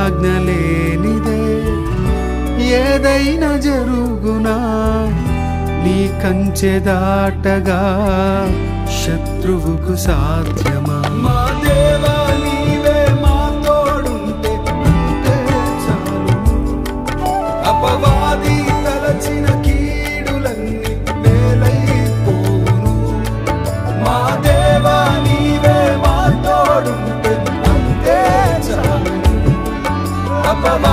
ఆజ్ఞ లేనిదే ఏదైనా జరుగునా నీ కంచె దాటగా శత్రువుకు సాధ్యమా మా దేవా నీవే మా తోడుంటే అంతే చాలు అపవాది తలచిన కీడులన్నీ వేలైపోవును మా దేవా నీవే మా తోడుంటే అంతే చాలు అపవాది